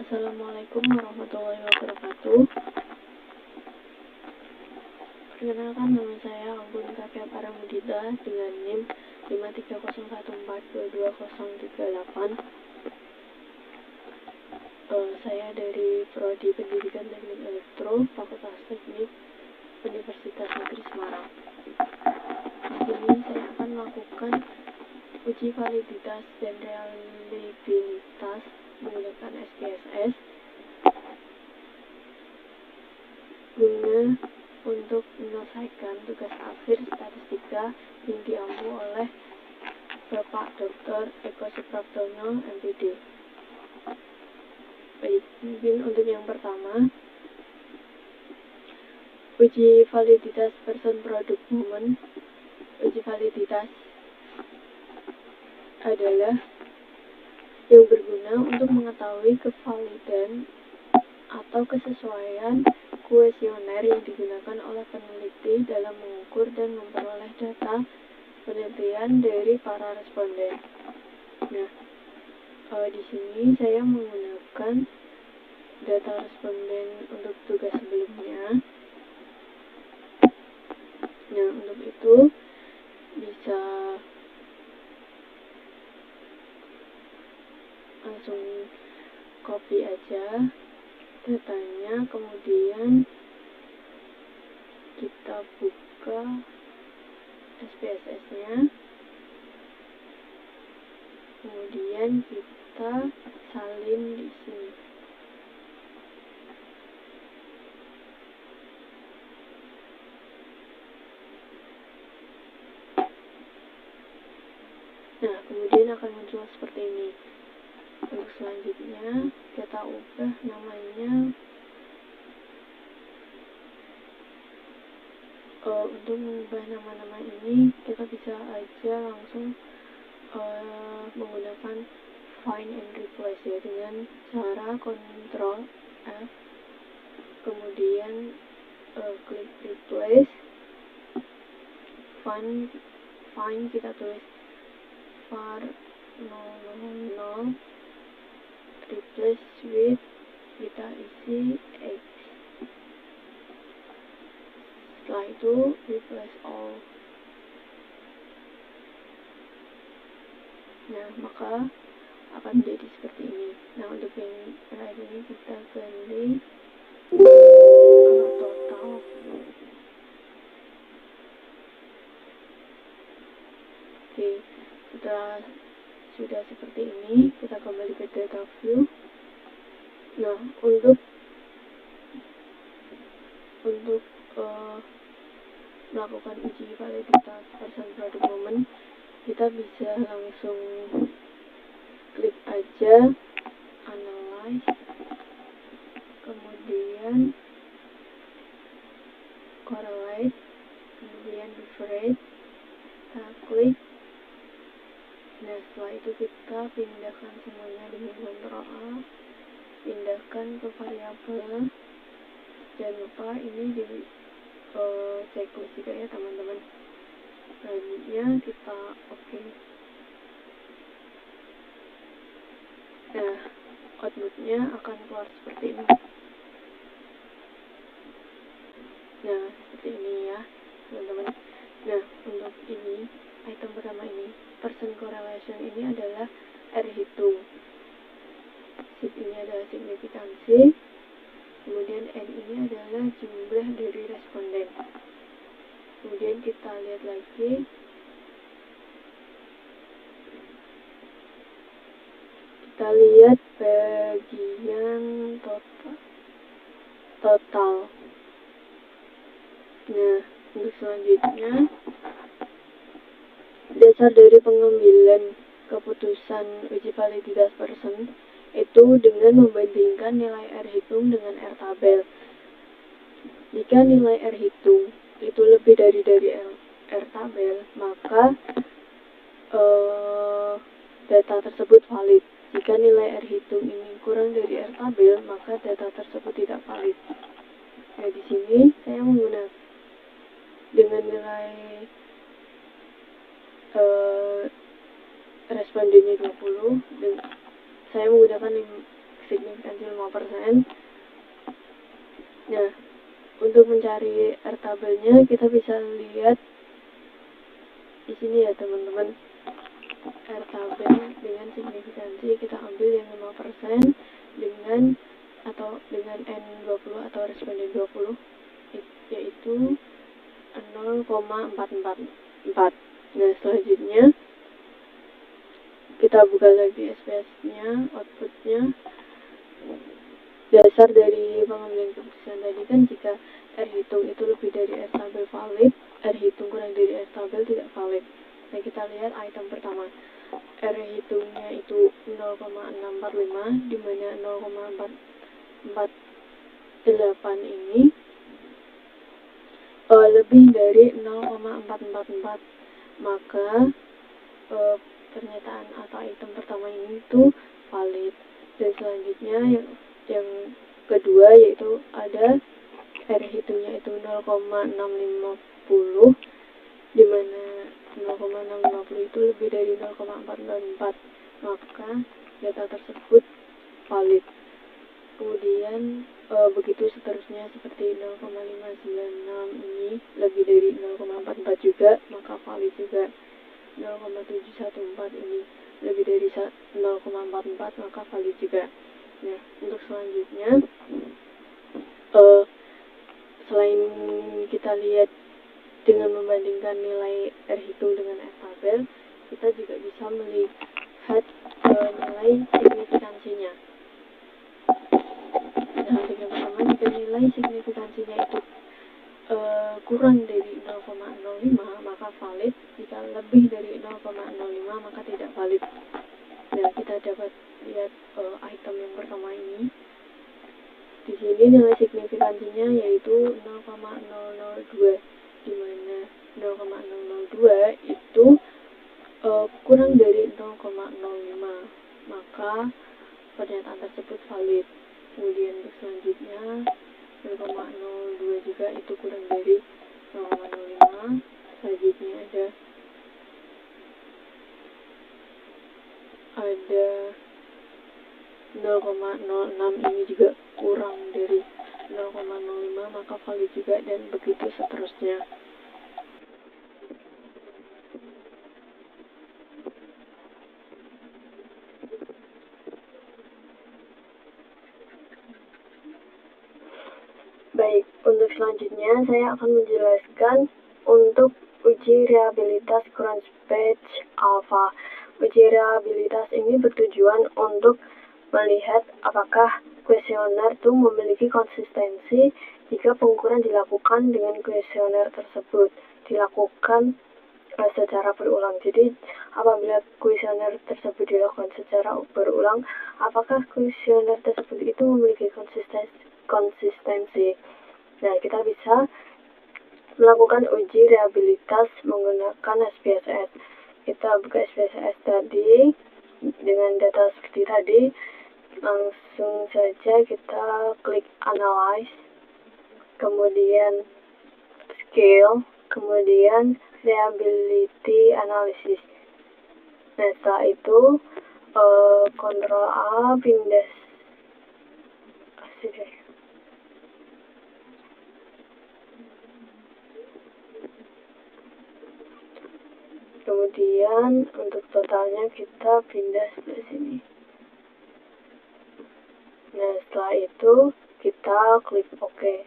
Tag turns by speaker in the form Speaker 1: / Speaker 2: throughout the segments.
Speaker 1: Assalamualaikum warahmatullahi wabarakatuh. Perkenalkan, nama saya Anggun Kakek Paramudita dengan NIM 53014220038. Saya dari Prodi Pendidikan Teknik Elektro, Fakultas Teknik Universitas Negeri Semarang. Di sini saya akan melakukan uji validitas dan reliabilitas menggunakan SPSS guna untuk menyelesaikan tugas akhir statistika yang diampu oleh Bapak Dr. Eko Supraptono, MPD. Baik, mungkin untuk yang pertama, uji validitas person product moment. Uji validitas adalah yang berguna untuk mengetahui kevalidan atau kesesuaian kuesioner yang digunakan oleh peneliti dalam mengukur dan memperoleh data penelitian dari para responden. Nah, di sini saya menggunakan data responden untuk tugas sebelumnya. Nah, untuk itu bisa langsung copy aja datanya, kemudian kita buka SPSS-nya, kemudian kita salin di sini. Nah, kemudian akan muncul seperti ini. Untuk selanjutnya kita ubah namanya. Untuk mengubah nama-nama ini kita bisa aja langsung menggunakan find and replace ya, dengan cara Ctrl F, kemudian klik replace. Find kita tulis var 000, replace with kita isi X. Setelah itu replace all. Nah, maka akan menjadi seperti ini. Nah, untuk yang terakhir ini kita ganti total. Oke, sudah seperti ini, kita kembali ke data view. Nah, untuk melakukan uji validitas person product moment, kita bisa langsung klik aja analyze, kemudian correlate, kemudian differentiate, kita klik. Nah, setelah itu kita pindahkan semuanya dengan Ctrl A, pindahkan ke variabel. Jangan lupa ini di checklist juga ya teman-teman. Selanjutnya kita oke. Nah, outputnya akan keluar seperti ini. Nah, seperti ini ya teman-teman. Nah, untuk ini, item pertama ini, person correlation ini adalah R hitung. Sig ini adalah signifikansi. Kemudian N ini adalah jumlah dari responden. Kemudian kita lihat lagi. Kita lihat bagian total. Nah, untuk selanjutnya, dasar dari pengambilan keputusan uji validitas person itu dengan membandingkan nilai R hitung dengan R tabel. Jika nilai R hitung itu lebih dari R tabel, maka data tersebut valid. Jika nilai R hitung ini kurang dari R tabel, maka data tersebut tidak valid. Nah, di sini saya menggunakan dengan nilai respondennya 20, dan saya menggunakan signifikansi 5%. Nah, untuk mencari R tabelnya kita bisa lihat di sini ya teman-teman. R tabel dengan signifikansi kita ambil yang 5% dengan N20 atau responden 20, yaitu 0,444. Nah, selanjutnya kita buka lagi SPS-nya, outputnya. Dasar dari pengambilan keputusan tadi kan jika R hitung itu lebih dari R tabel valid, R hitung kurang dari R tabel tidak valid. Nah, kita lihat item pertama. R hitungnya itu 0,645, di mana 0,448 ini lebih dari 0,444, maka pernyataan atau item pertama ini itu valid. Dan selanjutnya yang kedua yaitu ada R hitungnya itu 0,650, di mana 0,650 itu lebih dari 0,444, maka data tersebut valid. Kemudian begitu seterusnya, seperti 0,596 ini lebih dari 0,44 juga, maka valid juga. 0,714 ini lebih dari 0,44, maka valid juga. Nah, untuk selanjutnya, selain kita lihat dengan membandingkan nilai R hitung dengan R tabel, kita juga bisa melihat nilai signifikansinya. Nah, yang pertama, jika nilai signifikansinya itu kurang dari 0,05 maka valid, jika lebih dari 0,05 maka tidak valid. Nah, kita dapat lihat item yang pertama ini. Di sini nilai signifikansinya yaitu 0,002, di mana 0,002 itu kurang dari 0,05, maka pernyataan tersebut valid. Kemudian untuk selanjutnya 0,02 juga itu kurang dari 0,05. Selanjutnya ada 0,06 ini juga kurang dari 0,05, maka valid juga, dan begitu seterusnya. Baik, untuk selanjutnya saya akan menjelaskan untuk uji reliabilitas Cronspatch Alpha. Uji reliabilitas ini bertujuan untuk melihat apakah kuesioner itu memiliki konsistensi jika pengukuran dilakukan dengan kuesioner tersebut dilakukan secara berulang. Jadi apabila kuesioner tersebut dilakukan secara berulang, apakah kuesioner tersebut itu memiliki konsistensi. Nah, kita bisa melakukan uji reliabilitas menggunakan SPSS. Kita buka SPSS tadi dengan data seperti tadi, langsung saja kita klik analyze, kemudian scale, kemudian reliability analysis. Nah, setelah itu Ctrl A, pindah kemudian untuk totalnya kita pindah sebelah sini. Nah, setelah itu kita klik OK.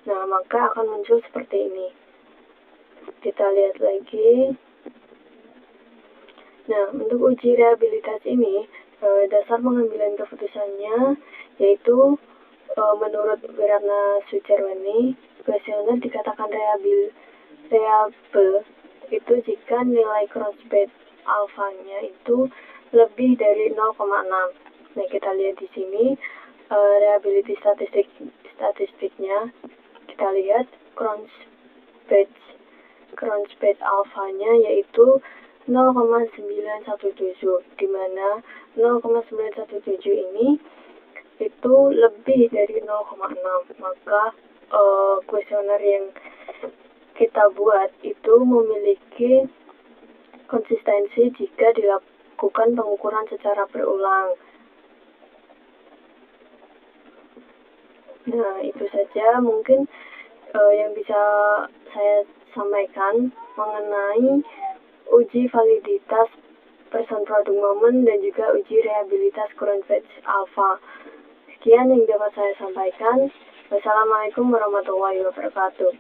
Speaker 1: Nah, maka akan muncul seperti ini. Kita lihat lagi. Nah, untuk uji reliabilitas ini, dasar pengambilan keputusannya yaitu menurut Wiratna Sujarwani, kuesioner dikatakan reliable itu jika nilai Cronspatch alfanya itu lebih dari 0,6. Nah, kita lihat di sini reliability statistiknya. Kita lihat Cronspatch alfanya yaitu 0,917, di mana 0,917 ini itu lebih dari 0,6, maka kuesioner yang kita buat itu memiliki konsistensi jika melakukan pengukuran secara berulang. Nah, itu saja mungkin yang bisa saya sampaikan mengenai uji validitas person product moment dan juga uji reliabilitas current batch alpha. Sekian yang dapat saya sampaikan. Wassalamualaikum warahmatullahi wabarakatuh.